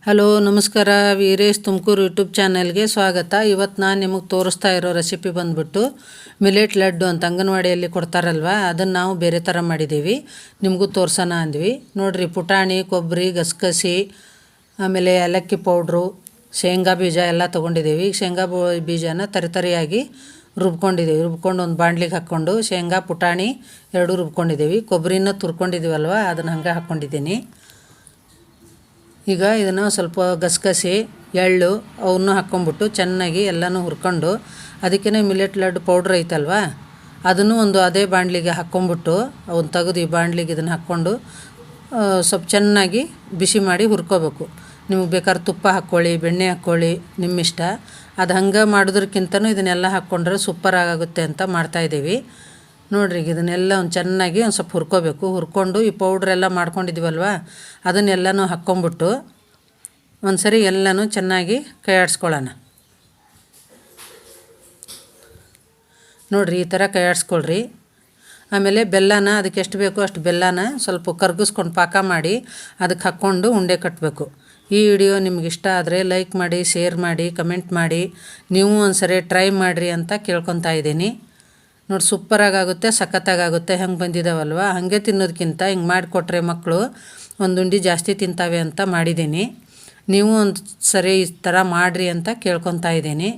Hello ನಮಸ್ಕಾರ Veeresh Tumakuru YouTube ಚಾನಲ್ಗೆ ಸ್ವಾಗತ. ಇವತ್ತು ನಾನು ನಿಮಗೆ ತೋರಿಸ್ತಾ ಇರೋ ರೆಸಿಪಿ ಬಂದುಬಿಟ್ಟು ಮಿಲೆಟ್ ಲಡ್ಡು ಅಂತ ಅಂಗನವಾಡಿಯಲ್ಲಿ ಕೊಡ್ತಾರಲ್ವ, ಅದನ್ನು ನಾವು ಬೇರೆ ಥರ ಮಾಡಿದ್ದೀವಿ. ನಿಮಗೂ ತೋರ್ಸೋಣ ಅಂದ್ವಿ. ನೋಡಿರಿ, ಪುಟಾಣಿ, ಕೊಬ್ಬರಿ, ಗಸಗಸಿ, ಆಮೇಲೆ ಏಲಕ್ಕಿ ಪೌಡ್ರು, ಶೇಂಗಾ ಬೀಜ ಎಲ್ಲ ತೊಗೊಂಡಿದ್ದೀವಿ. ಶೇಂಗಾ ಬೀಜನ ತರಿಯಾಗಿ ರುಬ್ಕೊಂಡಿದ್ದೀವಿ. ರುಬ್ಕೊಂಡು ಒಂದು ಬಾಣಲಿಗೆ ಹಾಕ್ಕೊಂಡು ಶೇಂಗಾ ಪುಟಾಣಿ ಎರಡೂ ರುಬ್ಕೊಂಡಿದ್ದೀವಿ. ಕೊಬ್ಬರಿನ ತುರ್ಕೊಂಡಿದ್ದೀವಲ್ವ, ಅದನ್ನು ಹಂಗೆ ಹಾಕ್ಕೊಂಡಿದ್ದೀನಿ. ಈಗ ಇದನ್ನು ಸ್ವಲ್ಪ ಗಸಗಸಿ, ಎಳ್ಳು ಅವನ್ನ ಹಾಕ್ಕೊಂಬಿಟ್ಟು ಚೆನ್ನಾಗಿ ಎಲ್ಲನೂ ಹುರ್ಕೊಂಡು, ಅದಕ್ಕೇ ಮಿಲೆಟ್ ಲಡ್ಡು ಪೌಡ್ರ್ ಐತಲ್ವ, ಅದನ್ನು ಒಂದು ಅದೇ ಬಾಣಲಿಗೆ ಹಾಕ್ಕೊಂಬಿಟ್ಟು ಅವನ್ನ ತೆಗೆದು ಈ ಬಾಣಲಿಗೆ ಇದನ್ನು ಹಾಕ್ಕೊಂಡು ಸ್ವಲ್ಪ ಚೆನ್ನಾಗಿ ಬಿಸಿ ಮಾಡಿ ಹುರ್ಕೋಬೇಕು. ನಿಮಗೆ ಬೇಕಾದ್ರೆ ತುಪ್ಪ ಹಾಕ್ಕೊಳ್ಳಿ, ಬೆಣ್ಣೆ ಹಾಕ್ಕೊಳ್ಳಿ, ನಿಮ್ಮಿಷ್ಟ. ಅದು ಹಂಗೆ ಮಾಡೋದಕ್ಕಿಂತನೂ ಇದನ್ನೆಲ್ಲ ಹಾಕ್ಕೊಂಡ್ರೆ ಸೂಪರ್ ಆಗುತ್ತೆ ಅಂತ ಮಾಡ್ತಾಯಿದ್ದೀವಿ. ನೋಡಿರಿ, ಇದನ್ನೆಲ್ಲ ಒಂದು ಚೆನ್ನಾಗಿ ಒಂದು ಸ್ವಲ್ಪ ಹುರ್ಕೋಬೇಕು. ಹುರ್ಕೊಂಡು ಈ ಪೌಡ್ರೆಲ್ಲ ಮಾಡ್ಕೊಂಡಿದ್ದೀವಲ್ವ, ಅದನ್ನೆಲ್ಲನೂ ಹಾಕ್ಕೊಂಬಿಟ್ಟು ಒಂದು ಸರಿ ಎಲ್ಲನೂ ಚೆನ್ನಾಗಿ ಕೈ ಆಡಿಸ್ಕೊಳ್ಳೋಣ. ನೋಡಿರಿ, ಈ ಥರ ಕೈ ಆಡಿಸ್ಕೊಳ್ರಿ. ಆಮೇಲೆ ಬೆಲ್ಲನ ಅದಕ್ಕೆ ಎಷ್ಟು ಬೇಕೋ ಅಷ್ಟು ಬೆಲ್ಲನ ಸ್ವಲ್ಪ ಕರ್ಗಿಸ್ಕೊಂಡು ಪಾಕ ಮಾಡಿ ಅದಕ್ಕೆ ಹಾಕ್ಕೊಂಡು ಉಂಡೆ ಕಟ್ಟಬೇಕು. ಈ ವಿಡಿಯೋ ನಿಮ್ಗೆ ಇಷ್ಟ ಆದರೆ ಲೈಕ್ ಮಾಡಿ, ಶೇರ್ ಮಾಡಿ, ಕಮೆಂಟ್ ಮಾಡಿ. ನೀವು ಒಂದು ಸರಿ ಟ್ರೈ ಮಾಡಿರಿ ಅಂತ ಕೇಳ್ಕೊತಾ ಇದ್ದೀನಿ. ನೋಡಿ, ಸೂಪರಾಗುತ್ತೆ, ಸಖತ್ತಾಗುತ್ತೆ. ಹೆಂಗೆ ಬಂದಿದ್ದಾವಲ್ವ, ಹಾಗೆ ತಿನ್ನೋದಕ್ಕಿಂತ ಹಿಂಗೆ ಮಾಡಿಕೊಟ್ರೆ ಮಕ್ಕಳು ಒಂದು ಉಂಡೆ ಜಾಸ್ತಿ ತಿಂತಾವೆ ಅಂತ ಮಾಡಿದ್ದೀನಿ. ನೀವು ಒಂದು ಸರಿ ಈ ಥರ ಮಾಡಿರಿ ಅಂತ ಕೇಳ್ಕೊತಾ ಇದ್ದೀನಿ.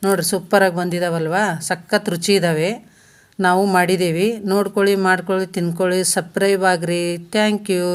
ನೋಡಿರಿ, ಸೂಪರಾಗಿ ಬಂದಿದ್ದಾವಲ್ವ, ಸಖತ್ ರುಚಿ ಇದ್ದಾವೆ. ನಾವು ಮಾಡಿದ್ದೀವಿ. ನೋಡ್ಕೊಳ್ಳಿ, ಮಾಡ್ಕೊಳ್ಳಿ, ತಿನ್ಕೊಳ್ಳಿ, ಸಬ್ಸ್ಕ್ರೈಬ್ ಆಗಿರಿ. Thank you.